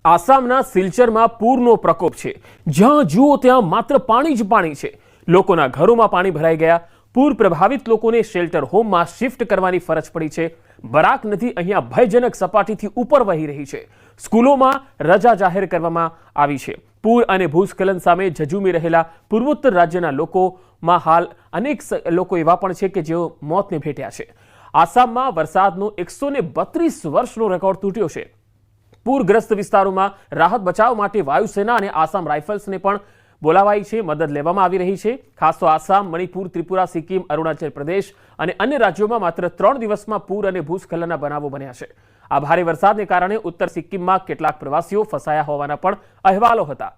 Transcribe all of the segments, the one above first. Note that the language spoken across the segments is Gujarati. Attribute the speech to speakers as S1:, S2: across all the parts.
S1: આસામના સિલ્ચરમાં પૂરનો પ્રકોપ છે। જ્યાં જુઓ ત્યાં માત્ર પાણી જ પાણી છે। લોકોના ઘરોમાં પાણી ભરાઈ ગયા। પૂર પ્રભાવિત લોકોને શેલ્ટર હોમમાં શિફ્ટ કરવાની ફરજ પડી છે। બરાક નદી અહીંયા ભયજનક સપાટીથી ઉપર વહી રહી છે। સ્કૂલોમાં રજા જાહેર કરવામાં આવી છે। પૂર અને ભૂસ્ખલન સામે ઝઝૂમી રહેલા પૂર્વોત્તર રાજ્યના લોકોમાં હાલ અનેક લોકો એવા પણ છે કે જેઓ મોતને ભેટ્યા છે। આસામમાં વરસાદનો 132 વર્ષનો રેકોર્ડ તૂટ્યો છે। પૂરગ્રસ્ત વિસ્તારોમાં રાહત બચાવ માટે વાયુસેના અને આસામ રાઇફલ્સને પણ બોલાવાઈ છે। મદદ લેવામાં આવી રહી છે। ખાસ તો આસામ, મણિપુર, ત્રિપુરા, સિક્કિમ, અરુણાચલ પ્રદેશ અને અન્ય રાજ્યોમાં માત્ર 3 દિવસમાં પૂર અને ભૂસ્ખલનના બનાવો બન્યા છે। આ ભારે વરસાદને કારણે ઉત્તર સિક્કિમમાં કેટલાક પ્રવાસીઓ ફસાયા હોવાના પણ અહેવાલો હતા।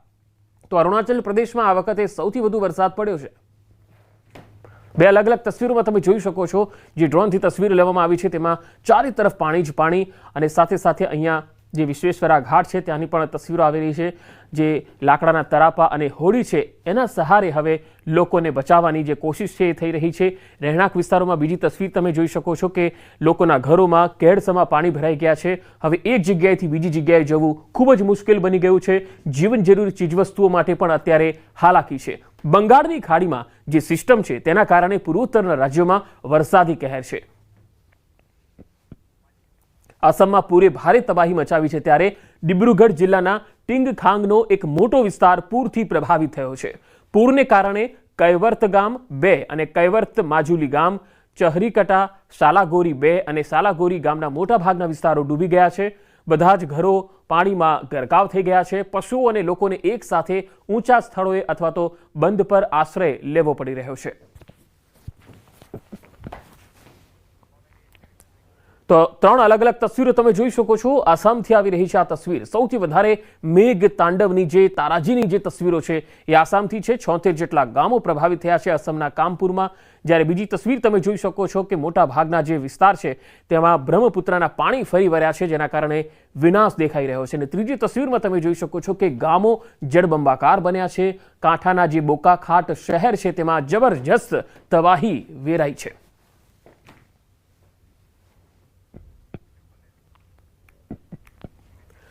S1: તો અરુણાચલ પ્રદેશમાં આ વખતે સૌથી વધુ વરસાદ પડ્યો છે। બે અલગ અલગ તસવીરોમાં તમે જોઈ શકો છો, જે ડ્રોનથી તસવીરો લેવામાં આવી છે તેમાં ચારે તરફ પાણી જ પાણી અને સાથે સાથે અહીંયા જે વિશ્વેશ્વરા ઘાટ છે ત્યાંની પણ તસવીરો આવી રહી છે। જે લાકડાના તરાપા અને હોડી છે એના સહારે હવે લોકોને બચાવવાની જે કોશિશ છે એ થઈ રહી છે। રહેણાંક વિસ્તારોમાં બીજી તસવીર તમે જોઈ શકો છો કે લોકોના ઘરોમાં કેડસમાં પાણી ભરાઈ ગયા છે। હવે એક જગ્યાએથી બીજી જગ્યાએ જવું ખૂબ જ મુશ્કેલ બની ગયું છે। જીવન જરૂરી ચીજવસ્તુઓ માટે પણ અત્યારે હાલાકી છે। બંગાળની ખાડીમાં જે સિસ્ટમ છે તેના કારણે પૂર્વોત્તરના રાજ્યોમાં વરસાદી કહેર છે। આસામમાં પૂરે ભારે તબાહી મચાવી છે, ત્યારે ડિબ્રુગઢ જિલ્લાના ટિંગખાંગનો એક મોટો વિસ્તાર પૂરથી પ્રભાવિત થયો છે। પૂરને કારણે કૈવર્ત ગામ 2 અને કૈવર્ત માજુલી ગામ, ચહરીકટા, સાલાગોરી 2 અને સાલાગોરી ગામના મોટા ભાગના વિસ્તારો ડૂબી ગયા છે। બધા જ ઘરો પાણીમાં ગરકાવ થઈ ગયા છે। પશુઓ અને લોકોને એક સાથે ઊંચા સ્થળોએ અથવા તો બંધ પર આશ્રય લેવો પડી રહ્યો છે। તો 3 અલગ અલગ તસવીરો તમે જોઈ શકો છો। આસામથી આવી રહી છે આ તસવીર। સૌથી વધારે મેઘ તાંડવની જે તારાજીની જે તસવીરો છે એ આસામથી છે। 76 જેટલા ગામો પ્રભાવિત થયા છે આસામના કામપુરમાં। જ્યારે બીજી તસવીર તમે જોઈ શકો છો કે મોટા ભાગના જે વિસ્તાર છે તેમાં બ્રહ્મપુત્રના પાણી ફરી વળ્યા છે, જેના કારણે વિનાશ દેખાઈ રહ્યો છે। અને ત્રીજી તસવીરમાં તમે જોઈ શકો છો કે ગામો જળબંબાકાર બન્યા છે। કાંઠાના જે બોકાખાટ શહેર છે તેમાં જબરજસ્ત તબાહી વેરાઈ છે।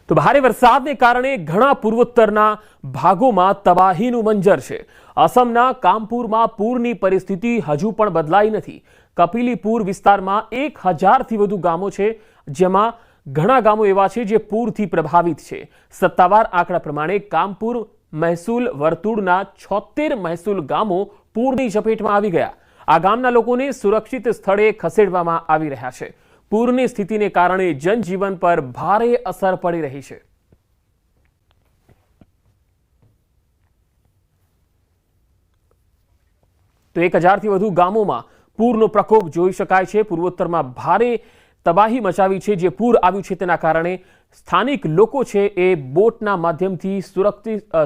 S1: તો ભારે વરસાદને કારણે ઘણા પૂર્વોત્તરના ભાગોમાં તબાહીનું મંજર છે। અસમના કામપુરમાં પૂરની પરિસ્થિતિ હજુ પણ બદલાઈ નથી। કપિલીપુર વિસ્તારમાં 1000થી વધુ ગામો છે, જેમાં ઘણા ગામો એવા છે જે પૂરથી પ્રભાવિત છે। સત્તાવાર આંકડા પ્રમાણે કામપુર મહેસૂલ વર્તુળના 76 મહેસૂલ ગામો પૂરની ઝપેટમાં આવી ગયા। આ ગામના લોકોને સુરક્ષિત સ્થળે ખસેડવામાં આવી રહ્યા છે। પૂરની સ્થિતિને કારણે જનજીવન પર ભારે અસર પડી રહી છે। તો 1000થી વધુ ગામોમાં પૂરનો પ્રકોપ જોઈ શકાય છે। પૂર્વોત્તરમાં ભારે તબાહી મચાવી છે। જે પૂર આવ્યું છે તેના કારણે સ્થાનિક લોકો છે એ બોટના માધ્યમથી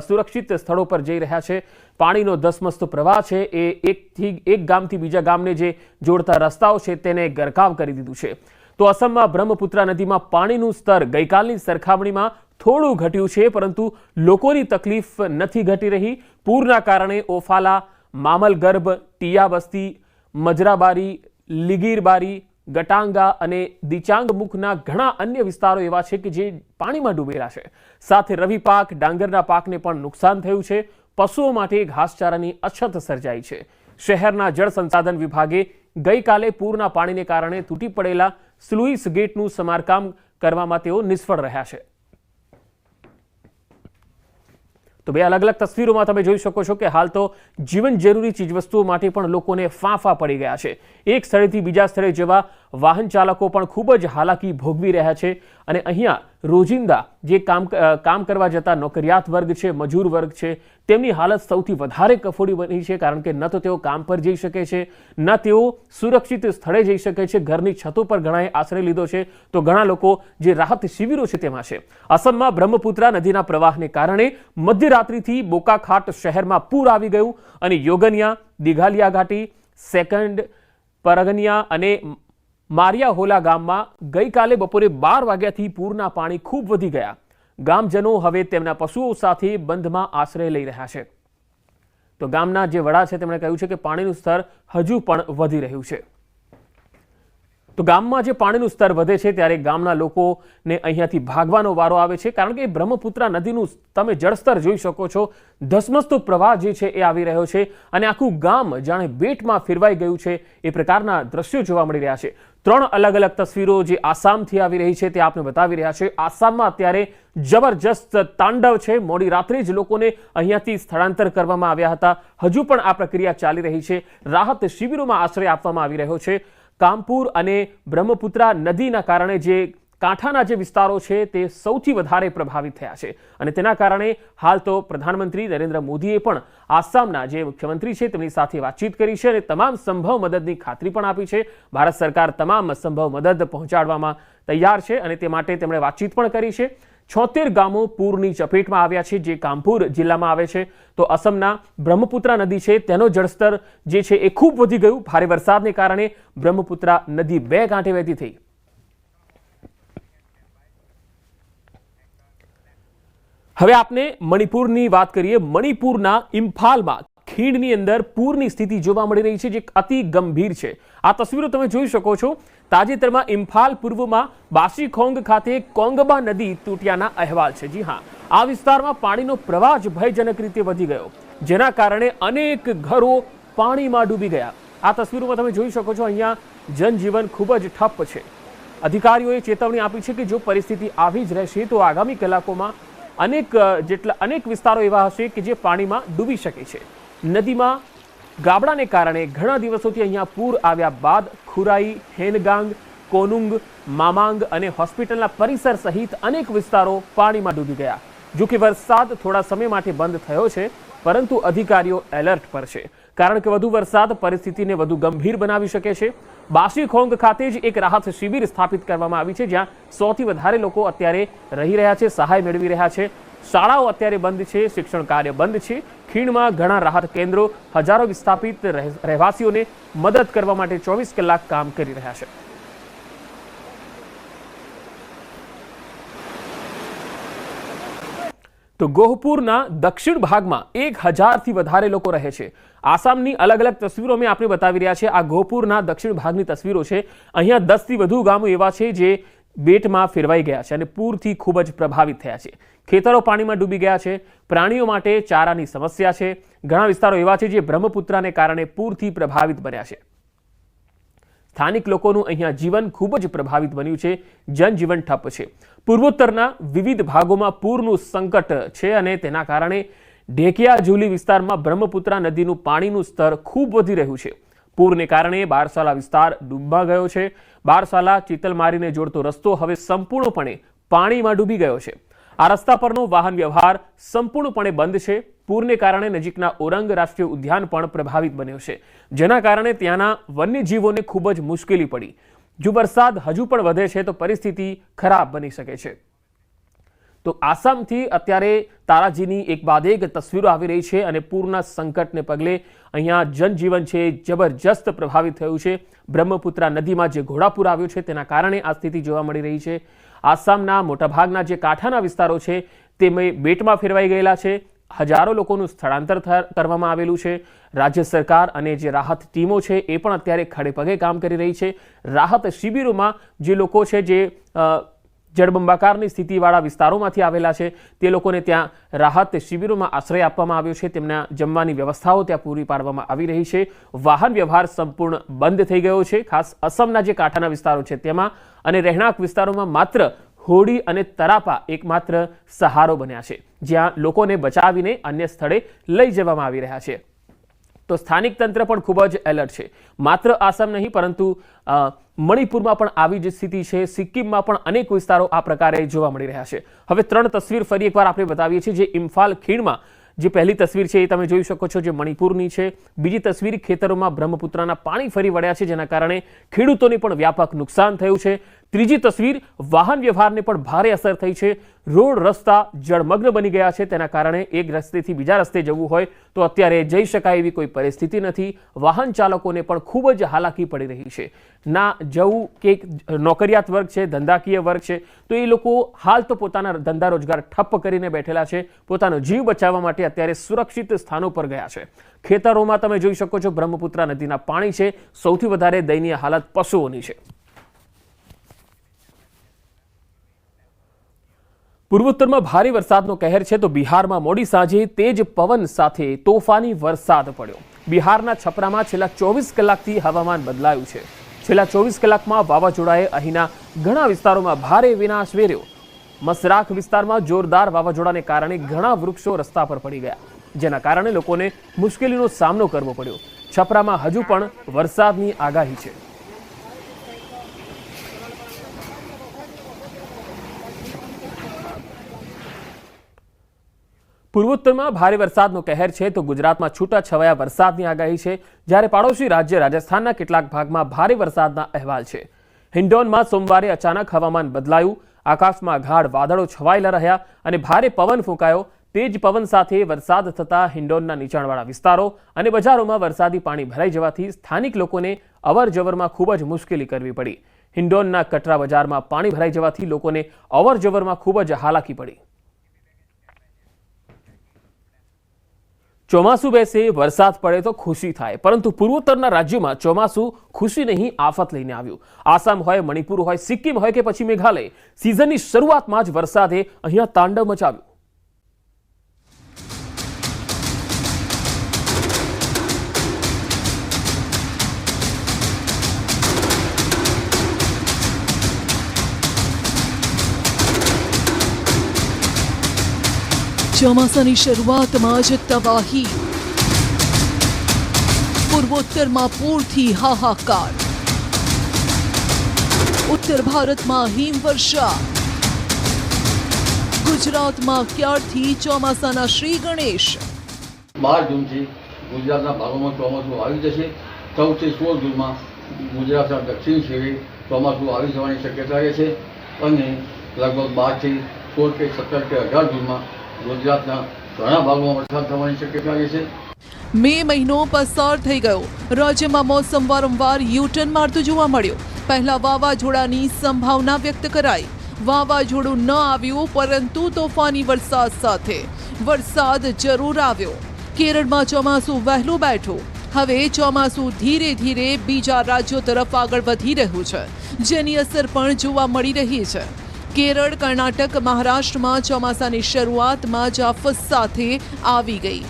S1: સુરક્ષિત સ્થળો પર જઈ રહ્યા છે। પાણીનો ધસમસતો પ્રવાહ છે એ એક ગામથી બીજા ગામને જે જોડતા રસ્તાઓ છે તેને ગરકાવ કરી દીધું છે। તો અસમમાં બ્રહ્મપુત્રા નદીમાં પાણીનું સ્તર ગઈકાલની સરખામણીમાં થોડું ઘટ્યું છે, પરંતુ લોકોની તકલીફ નથી ઘટી રહી। પૂરના કારણે ઓફાલા, મામલગર્ભ, ટીયાબસ્તી, મજરાબારી, લીગીરબારી, ગટાંગા અને દિચાંગમુખના ઘણા અન્ય વિસ્તારો એવા છે કે જે પાણીમાં ડૂબેલા છે। સાથે રવિ પાક, ડાંગરના પાકને પણ નુકસાન થયું છે। પશુઓ માટે ઘાસચારાની અછત સર્જાઈ છે। શહેરના જળ સંસાધન વિભાગે ગઈકાલે પૂરના પાણીને કારણે તૂટી પડેલા સ્લુઇસ ગેટનું સમારકામ કરવામાં તેઓ નિષ્ફળ રહ્યા છે। તો બે અલગ અલગ તસવીરોમાં તમે જોઈ શકો છો કે હાલ તો જીવન જરૂરી ચીજવસ્તુઓ માટે પણ લોકોને ફાંફા પડી ગયા છે। એક સ્થળેથી બીજા સ્થળે જવા વાહન ચાલકો પણ ખૂબ જ હાલાકી ભોગવી રહ્યા છે। અને અહીંયા રોજિંદા જે કામ કરવા જતા નોકરિયાત વર્ગ છે, મજૂર વર્ગ છે, તેમની હાલત સૌથી વધારે કફોડી બની છે। કારણ કે ન તો તેઓ કામ પર જઈ શકે છે, ન તેઓ સુરક્ષિત સ્થળે જઈ શકે છે। ઘરની છતો પર ઘણાએ આશ્રય લીધો છે, તો ઘણા લોકો જે રાહત શિબિરો છે તેમાં છે। અસમમાં બ્રહ્મપુત્રા નદીના પ્રવાહને કારણે મધ્યરાત્રિથી બોકાખાટ શહેરમાં પૂર આવી ગયું અને યોગનિયા, દિઘાલિયા ઘાટી, સેકન્ડ પરગનિયા અને મારિયાહોલા ગામમાં ગઈકાલે બપોરે 12 વાગ્યાથી પૂરના પાણી ખૂબ વધી ગયા। ગામજનો હવે તેમના પશુઓ સાથે બંધમાં આશ્રય લઈ રહ્યા છે। તો ગામના જે વડા છે તેમણે કહ્યું છે કે પાણીનું સ્તર હજુ પણ વધી રહ્યું છે। તો ગામમાં જે પાણીનું સ્તર વધે છે ત્યારે ગામના લોકોને અહીંયાથી ભાગવાનો વારો આવે છે, કારણ કે બ્રહ્મપુત્રા નદીનું તમે જળસ્તર જોઈ શકો છો, ધસમસતો પ્રવાહ જે છે એ આવી રહ્યો છે અને આખું ગામ જાણે બેટમાં ફેરવાઈ ગયું છે એ પ્રકારના દ્રશ્યો જોવા મળી રહ્યા છે। 3 અલગ અલગ તસવીરો જે આસામથી આવી રહી છે તે આપને બતાવી રહ્યા છે। આસામમાં અત્યારે જબરજસ્ત તાંડવ છે। મોડી રાત્રે જ લોકોને અહીંયાથી સ્થળાંતર કરવામાં આવ્યા હતા। હજુ પણ આ પ્રક્રિયા ચાલી રહી છે। રાહત શિબિરોમાં આશ્રય આપવામાં આવી રહ્યો છે। કામપુર અને બ્રહ્મપુત્રા નદીના કારણે જે કાંઠાના જે વિસ્તારો છે તે સૌથી વધારે પ્રભાવિત થયા છે અને તેના કારણે હાલ તો પ્રધાનમંત્રી નરેન્દ્ર મોદીએ પણ આસામના જે મુખ્યમંત્રી છે તેમની સાથે વાતચીત કરી છે અને તમામ સંભવ મદદની ખાતરી પણ આપી છે। ભારત સરકાર તમામ સંભવ મદદ પહોંચાડવામાં તૈયાર છે અને તે માટે તેમણે વાતચીત પણ કરી છે। 76 ગામો પૂરની ચપેટમાં આવ્યા છે, જે કામપુર જિલ્લામાં આવે છે। તો અસમના બ્રહ્મપુત્રા નદી છે તેનો જળસ્તર જે છે એ ખૂબ વધી ગયું। ભારે વરસાદને કારણે બ્રહ્મપુત્રા નદી 2 કાંઠે વહેતી થઈ। હવે આપને મણિપુરની વાત કરીએ। મણિપુરના ઇમ્ફાલમાં ખીણની અંદર પૂરની સ્થિતિ જોવા મળી રહી છે, જે અતિ ગંભીર છે। આ તસવીરો તમે જોઈ શકો છો। તાજેતરમાં ઇમ્ફાલ પૂર્વમાં બાસીખોંગ ખાતે કોંગબા નદી તૂટ્યાના અહેવાલ છે। જી હા, આ વિસ્તારમાં પાણીનો પ્રવાહ જ ભયજનક રીતે વધી ગયો, જેના કારણે અનેક ઘરો પાણીમાં ડૂબી ગયા। આ તસવીરોમાં તમે જોઈ શકો છો, અહીંયા જનજીવન ખૂબ જ ઠપ છે। અધિકારીઓએ ચેતવણી આપી છે કે જો પરિસ્થિતિ આવી જ રહેશે તો આગામી કલાકોમાં અનેક વિસ્તારો એવા હશે કે જે પાણીમાં ડૂબી શકે છે। નદીમાં ગાબડાને કારણે ઘણા દિવસોથી અહીંયા પૂર આવ્યા બાદ ખુરાઈ, હેનગાંગ, કોનુંગ, મામાંગ અને હોસ્પિટલના પરિસર સહિત અનેક વિસ્તારો પાણીમાં ડૂબી ગયા। જો કે વરસાદ થોડા સમય માટે બંધ થયો છે, પરંતુ અધિકારીઓ એલર્ટ પર છે, કારણ કે વધુ વરસાદ પરિસ્થિતિને વધુ ગંભીર બનાવી શકે છે। બાસીખોંગ ખાતે જ એક રાહત શિબિર સ્થાપિત કરવામાં આવી છે, જ્યાં 100થી વધારે લોકો અત્યારે રહી રહ્યા છે, સહાય મેળવી રહ્યા છે। શાળાઓ અત્યારે બંધ છે, શિક્ષણ કાર્ય બંધ છે। ખીણમાં ઘણા રાહત કેન્દ્રો હજારો વિસ્થાપિત રહેવાસીઓને મદદ કરવા માટે 24 કલાક કામ કરી રહ્યા છે। તો ગોહપુરના દક્ષિણ ભાગમાં 1000થી વધારે લોકો રહે છે। આસામની અલગ અલગ તસવીરો મેં આપને બતાવી રહ્યા છે। આ ગોહપુરના દક્ષિણ ભાગની તસવીરો છે। અહીંયા 10થી વધુ ગામો એવા છે જે બેટમાં ફેરવાઈ ગયા છે અને પૂરથી ખૂબ જ પ્રભાવિત થયા છે। ખેતરો પાણીમાં ડૂબી ગયા છે। પ્રાણીઓ માટે ચારાની સમસ્યા છે। ઘણા વિસ્તારો એવા છે જે બ્રહ્મપુત્રાને કારણે પૂરથી પ્રભાવિત બન્યા છે। સ્થાનિક લોકોનું અહીંયા જીવન ખૂબ જ પ્રભાવિત બન્યું છે। જનજીવન ઠપ છે। પૂર્વોત્તરના વિવિધ ભાગોમાં પૂરનું સંકટ છે અને તેના કારણે ઢેકિયાજુલી વિસ્તારમાં બ્રહ્મપુત્રા નદીનું પાણીનું સ્તર ખૂબ વધી રહ્યું છે। પૂરને કારણે બારસાલા વિસ્તાર ડૂબવા ગયો છે। બારસાલા ચિતલમારીને જોડતો રસ્તો હવે સંપૂર્ણપણે પાણીમાં ડૂબી ગયો છે। આ રસ્તા પરનો વાહન વ્યવહાર સંપૂર્ણપણે બંધ છે। પૂરને કારણે નજીકના ઓરંગ રાષ્ટ્રીય ઉદ્યાન પણ પ્રભાવિત બન્યો છે, જેના કારણે ત્યાંના વન્યજીવોને ખૂબ જ મુશ્કેલી પડી। જો વરસાદ હજુ પણ વધે છે તો પરિસ્થિતિ ખરાબ બની શકે છે। તો આસામથી અત્યારે તારાજીની એક બાદ એક તસવીરો આવી રહી છે અને પૂરના સંકટને પગલે અહીંયા જનજીવન છે જબરજસ્ત પ્રભાવિત થયું છે। બ્રહ્મપુત્રા નદીમાં જે ઘોડાપૂર આવ્યું છે તેના કારણે આ સ્થિતિ જોવા મળી રહી છે। આસામના મોટાભાગના જે કાંઠાના વિસ્તારો છે તે બેટમાં ફેરવાઈ ગયેલા છે। હજારો લોકોનું સ્થળાંતર કરવામાં આવેલું છે। રાજ્ય સરકાર અને જે રાહત ટીમો છે એ પણ અત્યારે ખડેપગે કામ કરી રહી છે। રાહત શિબિરોમાં જે લોકો છે જે જળબંબાકારની સ્થિતિવાળા વિસ્તારોમાંથી આવેલા છે તે લોકોને ત્યાં રાહત શિબિરોમાં આશ્રય આપવામાં આવ્યો છે। તેમના જમવાની વ્યવસ્થાઓ ત્યાં પૂરી પાડવામાં આવી રહી છે। વાહન વ્યવહાર સંપૂર્ણ બંધ થઈ ગયો છે, ખાસ અસમના જે કાંઠાના વિસ્તારો છે તેમાં, અને રહેણાંક વિસ્તારોમાં માત્ર હોડી અને તરાપા એકમાત્ર સહારો બન્યા છે, જ્યાં લોકોને બચાવીને અન્ય સ્થળે લઈ જવામાં આવી રહ્યા છે। તો સ્થાનિક તંત્ર પણ ખૂબ જ એલર્ટ છે। માત્ર આસામ નહીં પરંતુ મણિપુરમાં પણ આવી જ સ્થિતિ છે। સિક્કિમમાં પણ અનેક વિસ્તારો આ પ્રકારે જોવા મળી રહ્યા છે। હવે 3 તસવીર ફરી એકવાર આપણે બતાવીએ છીએ। જે ઇમ્ફાલ ખીણમાં જે પહેલી તસવીર છે એ તમે જોઈ શકો છો, જે મણિપુરની છે। બીજી તસવીર ખેતરોમાં બ્રહ્મપુત્રાના પાણી ફરી વળ્યા છે, જેના કારણે ખેડૂતોને પણ વ્યાપક નુકસાન થયું છે। ત્રીજી તસવીર વાહન વ્યવહારને પણ ભારે અસર થઈ છે। રોડ રસ્તા જળમગ્ન બની ગયા છે, તેના કારણે એક રસ્તેથી બીજા રસ્તે જવું હોય તો અત્યારે જઈ શકાય એવી કોઈ પરિસ્થિતિ નથી। વાહન ચાલકોને પણ ખૂબ જ હાલાકી પડી રહી છે। ના જવું કે નોકરિયાત વર્ગ છે, ધંધાકીય વર્ગ છે, તો એ લોકો હાલ તો પોતાના ધંધા રોજગાર ઠપ્પ કરીને બેઠેલા છે। પોતાનો જીવ બચાવવા માટે અત્યારે સુરક્ષિત સ્થાનો પર ગયા છે। ખેતરોમાં તમે જોઈ શકો છો બ્રહ્મપુત્રા નદીના પાણી છે। સૌથી વધારે દયનીય હાલત પશુઓની છે। પૂર્વોત્તરમાં ભારે વરસાદનો કહેર છે તો બિહારમાં મોડી સાંજે તેજ પવન સાથે તોફાની વરસાદ પડ્યો। બિહારના છપરામાં છેલ્લા 24 કલાકથી હવામાન બદલાયું છે। છેલ્લા 24 કલાકમાં વાવાઝોડાએ અહીંના ઘણા વિસ્તારોમાં ભારે વિનાશ વેર્યો। મસરાખ વિસ્તારમાં જોરદાર વાવાઝોડાને કારણે ઘણા વૃક્ષો રસ્તા પર પડી ગયા, જેના કારણે લોકોને મુશ્કેલીનો સામનો કરવો પડ્યો। છપરામાં હજુ પણ વરસાદની આગાહી છે। પૂર્વોત્તરમાં ભારે વરસાદનો કહેર છે તો ગુજરાતમાં છૂટાછવાયા વરસાદની આગાહી છે, જ્યારે પાડોશી રાજ્ય રાજસ્થાનના કેટલાક ભાગમાં ભારે વરસાદના અહેવાલ છે। હિન્ડોનમાં સોમવારે અચાનક હવામાન બદલાયું, આકાશમાં ગાઢ વાદળો છવાયેલા રહ્યા અને ભારે પવન ફૂંકાયો। તેજ પવન સાથે વરસાદ થતાં હિન્ડોનના નીચાણવાળા વિસ્તારો અને બજારોમાં વરસાદી પાણી ભરાઈ જવાથી સ્થાનિક લોકોને અવરજવરમાં ખૂબ જ મુશ્કેલી કરવી પડી। હિન્ડોનના કટરા બજારમાં પાણી ભરાઈ જવાથી લોકોને અવરજવરમાં ખૂબ જ હાલાકી પડી। ચોમાસું બેસે, વરસાદ પડે તો ખુશી થાય, પરંતુ પૂર્વોત્તરના રાજ્યોમાં ચોમાસું ખુશી નહીં આફત લઈને આવ્યું। આસામ હોય, મણિપુર હોય, સિક્કિમ હોય કે પછી મેઘાલય, સિઝનની શરૂઆતમાં જ વરસાદે અહીંયા તાંડવ મચાવ્યું।
S2: ચોમાસાની શરૂઆતમાં જ તબાહી, પૂર્વોત્તરમાં પૂરથી હાહાકાર, ઉત્તર ભારતમાં હિમવર્ષા, ગુજરાતમાં ક્યારથી ચોમાસાના શ્રી ગણેશ।
S3: 12 જૂનથી ગુજરાતના ભાગોમાં ચોમાસું આવી જશે। 14 થી 16 જૂનમાં ગુજરાતના દક્ષિણ છેડે ચોમાસું આવી જવાની શક્યતા રહે છે અને લગભગ 12 થી 16 કે 17 કે 18 જૂનમાં ગુજરાતના ઘણા ભાગોમાં વરસાદ થવાની શક્યતા રહે છે।
S2: મે મહિનો પસાર થઈ ગયો, રાજ્યમાં મોસમ વારંવાર યુટર્ન મારતું જોવા મળ્યું। પહેલા વાવાઝોડાની સંભાવના વ્યક્ત કરાઈ, વાવાઝોડું ન આવ્યું, પરંતુ તોફાની વરસાદ સાથે વરસાદ જરૂર આવ્યો। કેરળમાં ચોમાસું વહેલું બેઠું, હવે ચોમાસું ધીરે ધીરે બીજા રાજ્યો તરફ આગળ વધી રહ્યું છે, જેની અસર પણ જોવા મળી રહી છે। કેરળ, કર્ણાટક, મહારાષ્ટ્રમાં ચોમાસાની શરૂઆતમાં જ આફત સાથે આવી ગઈ।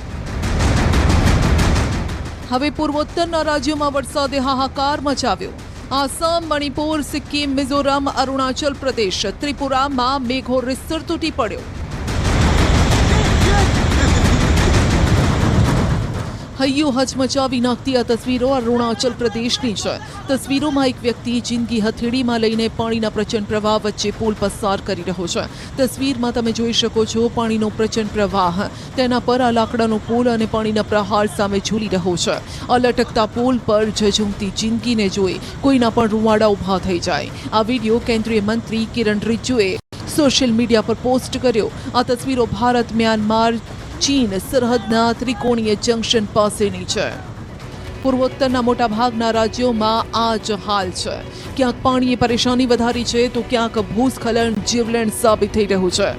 S2: હવે પૂર્વોત્તરના રાજ્યોમાં વરસાદે હાહાકાર મચાવ્યો। આસામ, મણિપુર, સિક્કિમ, મિઝોરમ, અરુણાચલ પ્રદેશ, ત્રિપુરામાં મેઘો રીતસર તૂટી પડ્યો। હૈયું હચમચાવી નાખતી આ તસવીરો અરુણાચલ પ્રદેશની છે। તસવીરોમાં એક વ્યક્તિ જિંદગી હથેળીમાં લઈને પાણીના પ્રચંડ પ્રવાહ વચ્ચે પુલ પસાર કરી રહ્યો છે। તસવીરમાં તમે જોઈ શકો છો પાણીનો પ્રચંડ પ્રવાહ, તેના પર આ લાકડાનો પુલ અને પાણીના પ્રહાર સામે ઝૂલી રહ્યો છે। આ લટકતા પુલ પર ઝઝૂમતી જિંદગીને જોઈ કોઈના પણ રૂવાડા ઊભા થઈ જાય। આ વિડીયો કેન્દ્રીય મંત્રી કિરણ રિજ્જુએ સોશિયલ મીડિયા પર પોસ્ટ કર્યો। આ તસવીરો ભારત, મ્યાનમાર, ચીન સરહદના ત્રિકોણીય જંકશન પાસેની છે। પૂર્વોત્તરના મોટાભાગના રાજ્યોમાં આ જ હાલ છે। ક્યાંક પાણીએ પરેશાની વધારી છે તો ક્યાંક ભૂસ્ખલન જીવલેણ સાબિત થઈ રહ્યું છે।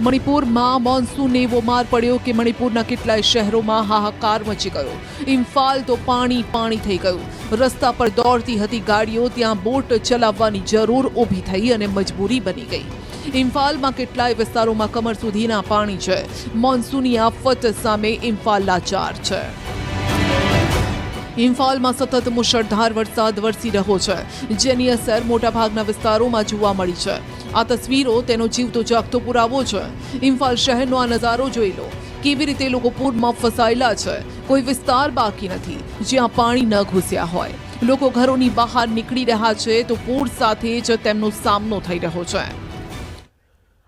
S2: મણિપુરમાં મોન્સૂનને એવો માર પડ્યો કે મણિપુરના કેટલાય શહેરોમાં હાહાકાર મચી ગયો। ઇમ્ફાલ તો પાણી થઈ ગયું। રસ્તા પર દોડતી હતી ગાડીઓ, ત્યાં બોટ ચલાવવાની જરૂર ઊભી થઈ અને મજબૂરી બની ગઈ। ઇમ્ફાલમાં કેટલાય વિસ્તારોમાં કમર સુધીના પાણી છે। મોન્સૂની આફત સામે ઇમ્ફાલ લાચાર છે। ઇમ્ફાલમાં સતત મુશળધાર વરસાદ વરસી રહ્યો છે, જેની અસર મોટાભાગના વિસ્તારોમાં જોવા મળી છે। આ તસવીરો તેનો જીવતો જાગતો પુરાવો છે। ઇમ્ફાલ શહેરનો આ નજારો જોઈ લો, કેવી રીતે લોકો પૂરમાં ફસાયેલા છે। કોઈ વિસ્તાર બાકી નથી જ્યાં પાણી ન ઘૂસ્યા હોય। લોકો ઘરોની બહાર નીકળી રહ્યા છે તો પૂર સાથે જ તેમનો સામનો થઈ રહ્યો છે।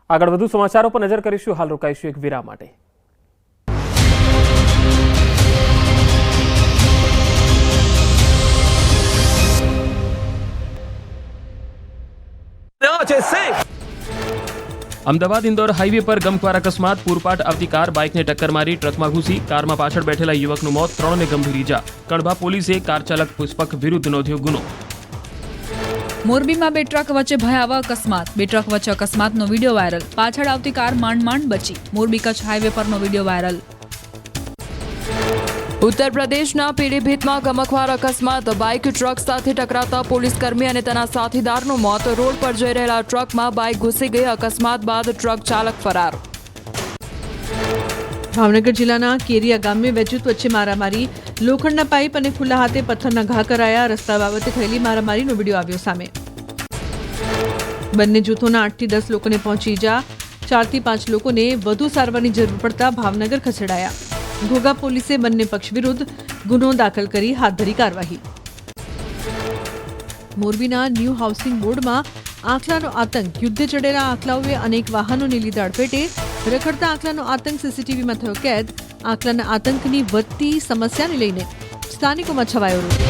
S1: આગળ વધુ સમાચારો પર નજર કરીશું, હાલ રોકાઈશું એક વિરામ માટે। અમદાવાદ ઇન્દોર હાઈવે પર ગમખ્વાર અકસ્માત, પૂરપાટ આવતી કાર બાઇકને ટક્કર મારી ટ્રકમાં ઘૂસી, કારમાં પાછળ બેઠેલા યુવકનું મોત, 3ને ગંભીર ઈજા। કણભા પોલીસે કાર ચાલક પુષ્પક વિરુદ્ધ નોંધ્યો ગુનો।
S4: મોરબીમાં 2 ટ્રક વચ્ચે ભયાવહ અકસ્માત, 2 ટ્રક વચ્ચે અકસ્માતનો વિડીયો વાયરલ, પાછળ આવતી કાર માંડ બચી। મોરબી કચ્છ હાઈવે પરનો વિડીયો વાયરલ।
S5: ઉત્તર પ્રદેશના પીલીભીતમાં ગમખ્વાર અકસ્માત, બાઇક ટ્રક સાથે ટકરાતા પોલીસકર્મી અને તેના સાથીદારનું મોત. રોડ પર જઈ રહેલા ટ્રકમાં બાઇક ઘૂસી ગઈ. અકસ્માત બાદ ટ્રક ચાલક ફરાર.
S2: ભાવનગર જિલ્લાના કેરિયા ગામે વેજૂથ વચ્ચે મારામારી, લોખંડના પાઇપ અને ખુલ્લા હાથે પથ્થરના ઘા કરાયા. રસ્તા બાબતે થયેલી મારામારીનો વિડીયો આવ્યો સામે. બંને જૂથોના 8 થી 10 લોકોને પહોંચી ઈજા, 4 થી 5 લોકોને વધુ સારવારની જરૂર પડતા ભાવનગર ખસેડાયા. ઘોઘા પોલીસે બંને પક્ષ વિરુદ્ધ ગુનો દાખલ કરી હાથ ધરી કાર્યવાહી. મોરબીના ન્યૂ હાઉસિંગ બોર્ડમાં આંખલાનો આતંક, યુદ્ધે ચડેલા આંખલાઓએ અનેક વાહનોને લીધા અડફેટે. રખડતા આંખલાનો આતંક સીસીટીવીમાં થયો કેદ. આંખલાના આતંકની વધતી સમસ્યાને લઈને સ્થાનિકોમાં છવાયો રોષ.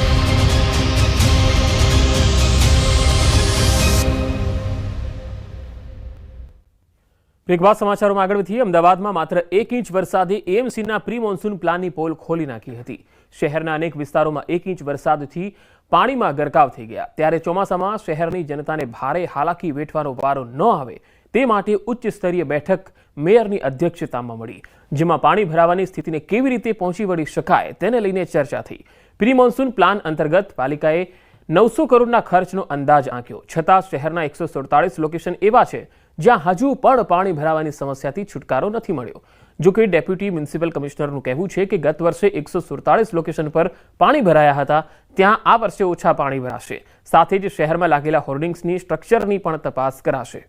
S1: બ્રેકબાદ સમાચારોમાં આગળ વધીએ. અમદાવાદમાં માત્ર 1 ઇંચ વરસાદે એએમસીના પ્રી મોન્સૂન પ્લાનની પોલ ખોલી નાખી હતી. શહેરના અનેક વિસ્તારોમાં 1 ઇંચ વરસાદથી પાણીમાં ગરકાવ થઈ ગયા. ત્યારે ચોમાસામાં શહેરની જનતાને ભારે હાલાકી વેઠવાનો વારો ન આવે તે માટે ઉચ્ચ સ્તરીય બેઠક મેયરની અધ્યક્ષતામાં મળી, જેમાં પાણી ભરાવાની સ્થિતિને કેવી રીતે પહોંચી વળી શકાય તેને લઈને ચર્ચા થઈ. પ્રી મોન્સૂન પ્લાન અંતર્ગત પાલિકાએ 900 કરોડના ખર્ચનો અંદાજ આંક્યો. છતાં શહેરના 147 લોકેશન એવા છે જ્યાં હજુ પણ પાણી ભરાવાની સમસ્યાથી છુટકારો નથી મળ્યો. જો કે ડેપ્યુટી મ્યુનિસિપલ કમિશનરનું કહેવું છે કે ગત વર્ષે 147 લોકેશન પર પાણી ભરાયા હતા, ત્યાં આ વર્ષે ઓછા પાણી ભરાશે. સાથે જ શહેરમાં લાગેલા હોર્ડિંગ્સની સ્ટ્રક્ચરની પણ તપાસ કરાશે.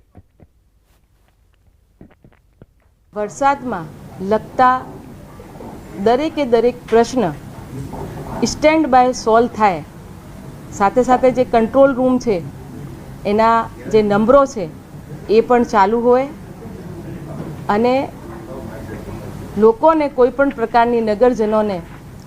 S6: વરસાદમાં લગતા દરેક પ્રશ્ન સ્ટેન્ડ બાય સોલ્વ થાય. સાથે સાથે જે કંટ્રોલ રૂમ છે એના જે નંબરો છે એ પણ ચાલુ હોય અને લોકોને કોઈ પણ પ્રકારની નગરજનોને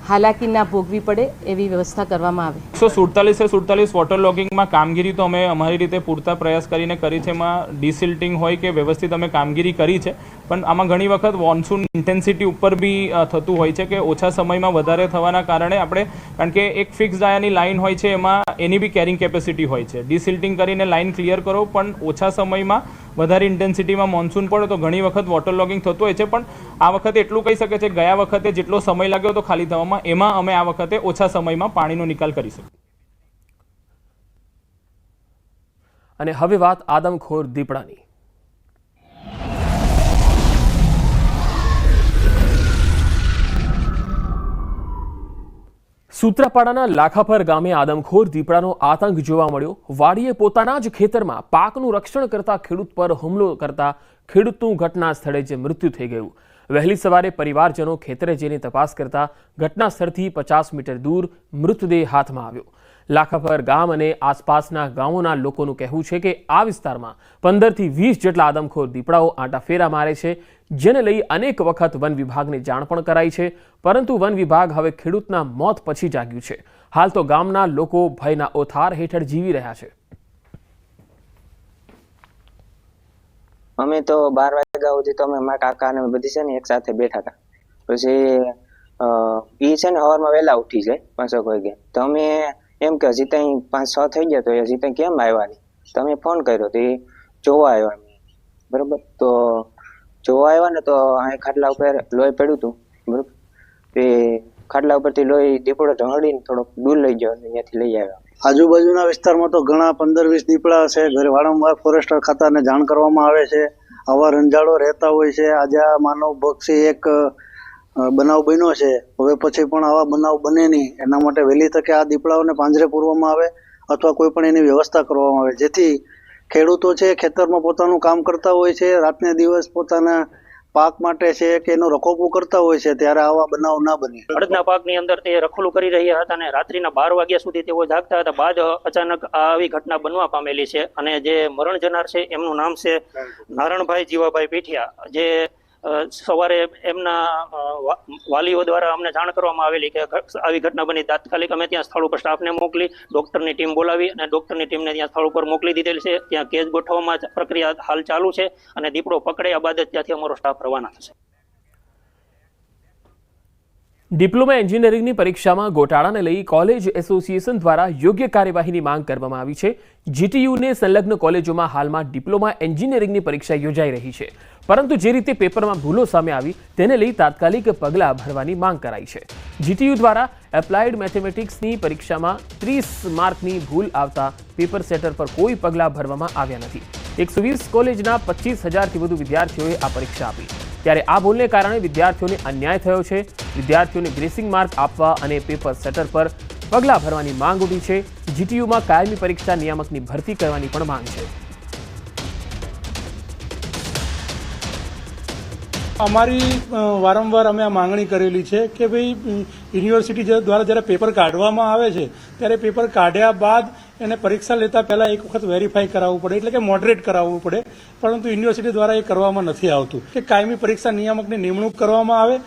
S6: હાલાકી ના ભોગવી પડે એવી વ્યવસ્થા કરવામાં આવે.
S7: 147 વોટર લોગિંગમાં કામગીરી તો અમે અમારી રીતે પૂરતા પ્રયાસ કરીને કરી છે. એમાં ડિસિલ્ટિંગ હોય કે વ્યવસ્થિત અમે કામગીરી કરી છે, પણ આમાં ઘણી વખત મોન્સૂન ઇન્ટેન્સિટી ઉપર બી થતું હોય છે કે ઓછા સમયમાં વધારે થવાના કારણે આપણે, કારણ કે એક ફિક્સ ડાયાની લાઇન હોય છે એમાં એની બી કેરિંગ કેપેસિટી હોય છે. ડિસિલ્ટિંગ કરીને લાઇન ક્લિયર કરો, પણ ઓછા સમયમાં વધારે ઇન્ટેન્સિટીમાં મોન્સૂન પડે તો ઘણી વખત વોટર લોગિંગ થતું હોય છે. પણ આ વખતે એટલું કહી શકે છે, ગયા વખતે જેટલો સમય લાગ્યો હતો ખાલી થવામાં, એમાં અમે આ વખતે ઓછા સમયમાં પાણીનો નિકાલ કરી શકીએ.
S1: અને હવે વાત આદમખોર દીપડાની. સૂત્રાપાડાના લાખાપર ગામે આદમખોર દીપડાનો આતંક જોવા મળ્યો. વાડીએ પોતાના જ ખેતરમાં પાકનું રક્ષણ કરતા ખેડૂત પર હુમલો કરતા ખેડૂતનું ઘટના સ્થળે જ મૃત્યુ થઈ ગયું. વહેલી સવારે પરિવારજનો ખેતરે જઈને તપાસ કરતા ઘટના સ્થળથી 50 મીટર દૂર મૃતદેહ હાથમાં આવ્યો. લાખાપર ગામ અને આસપાસના ગામોના લોકોનું કહેવું છે કે આ વિસ્તારમાં 15 થી 20 જેટલા આદમખોર દીપડાઓ આંટાફેરા મારે છે, જેને લઈ અનેક વખત વન વિભાગને જાણ પણ કરાઈ છે, પરંતુ વન વિભાગ હવે ખેડૂતના મોત પછી જાગ્યું છે. હાલ તો ગામના લોકો ભયના ઓથાર હેઠળ જીવી રહ્યા છે.
S8: અમે તો 12 વાગ્યા સુધી તો અમે મારા કાકા અને બધી છે ને એક સાથે બેઠા હતા. પછી એ છે ને સવારમાં વહેલા ઉઠી જાય 5 વાગે. તો અમે એમ કે હજી ત્યાં 5-6 થઈ ગયા, તો હજી ત્યાં કેમ આવ્યા નહીં? તો અમે ફોન કર્યો તો એ જોવા આવ્યા અમે, બરોબર. તો જોવા આવ્યા ને તો અહીં ખાટલા ઉપર લોહી પડ્યું હતું, બરોબર. તે ખાટલા ઉપરથી લોહી દીપડો ઢળીને થોડોક દૂર લઈ ગયો, અહીંયાથી લઈ આવ્યા.
S9: આજુબાજુના વિસ્તારમાં તો ઘણા 15-20 દીપડા છે. ઘરે વારંવાર ફોરેસ્ટર ખાતાને જાણ કરવામાં આવે છે. આવા રંજાડો રહેતા હોય છે. આજે આ માનવ ભક્ષી એક બનાવ બન્યો છે. હવે પછી પણ આવા બનાવ બને નહીં, એના માટે વહેલી તકે આ દીપડાઓને પાંજરે પૂરવામાં આવે અથવા કોઈ પણ એની વ્યવસ્થા કરવામાં આવે, જેથી ખેડૂતો છે ખેતરમાં પોતાનું કામ કરતા હોય છે, રાતને દિવસ પોતાના પાક માટે છે કે એનો રખોપો કરતા હોય છે, ત્યારે આવા બનાવ ના બને.
S10: અડદના પાકની અંદર તે રખોલું કરી રહ્યા હતા અને રાત્રિના 12 વાગ્યા સુધી તેઓ જાગતા હતા. બાદ અચાનક આવી ઘટના બનવા પામેલી છે અને જે મરણ જનાર છે એમનું નામ છે નારણભાઈ જીવાભાઈ પીઠિયા. જે સવારે એમના વાલીઓ દ્વારા અમને જાણ કરવામાં આવેલી કે આવી ઘટના બની. તાત્કાલિક અમે ત્યાં સ્થળ ઉપર સ્ટાફને મોકલી, ડોક્ટરની ટીમ બોલાવી અને ડોક્ટરની ટીમને ત્યાં સ્થળ ઉપર મોકલી દીધેલી છે. ત્યાં કેસ ગોઠવવામાં પ્રક્રિયા હાલ ચાલુ છે અને દીપડો પકડ્યા બાદ જ ત્યાંથી અમારો સ્ટાફ રવાના થશે.
S1: ડિપ્લોમા એન્જિનિયરિંગની પરીક્ષામાં ગોટાળાને લઈ કોલેજ એસોસિએશન દ્વારા યોગ્ય કાર્યવાહીની માંગ કરવામાં આવી છે. જીટીયુને સંલગ્ન કોલેજોમાં હાલમાં ડિપ્લોમા એન્જિનિયરિંગની પરીક્ષા યોજાઈ રહી છે, પરંતુ જે રીતે પેપરમાં ભૂલો સામે આવી તેને લઈ તાત્કાલિક પગલાં ભરવાની માંગ કરાઈ છે. જીટીયુ દ્વારા એપ્લાઇડ મેથેમેટિક્સની પરીક્ષામાં 30 માર્કની ભૂલ આવતા પેપર સેટર પર કોઈ પગલાં ભરવામાં આવ્યા નથી. 120 કોલેજના 25,000થી વધુ વિદ્યાર્થીઓએ આ પરીક્ષા આપી. ત્યારે આ ભૂલને કારણે વિદ્યાર્થીઓને અન્યાય થયો છે. વિદ્યાર્થીઓને ગ્રેસિંગ માર્ક આપવા અને પેપર સેટર પર પગલાં ભરવાની માંગ ઉઠી છે. જીટીયુમાં કાયમી પરીક્ષા નિયામકની ભરતી કરવાની પણ માંગ છે.
S11: અમારી વારંવાર અમે આ માંગણી કરેલી છે કે ભાઈ યુનિવર્સિટી દ્વારા જ્યારે પેપર કાઢવામાં આવે છે ત્યારે પેપર કાઢ્યા બાદ એને પરીક્ષા લેતા પહેલા એક વખત વેરીફાઈ કરાવવું પડે, એટલે કે મોડરેટ કરાવવું પડે, પરંતુ યુનિવર્સિટી દ્વારા એ કરવામાં નથી આવતું. કે કાયમી પરીક્ષા નિયામકની નિમણૂક કરવામાં આવે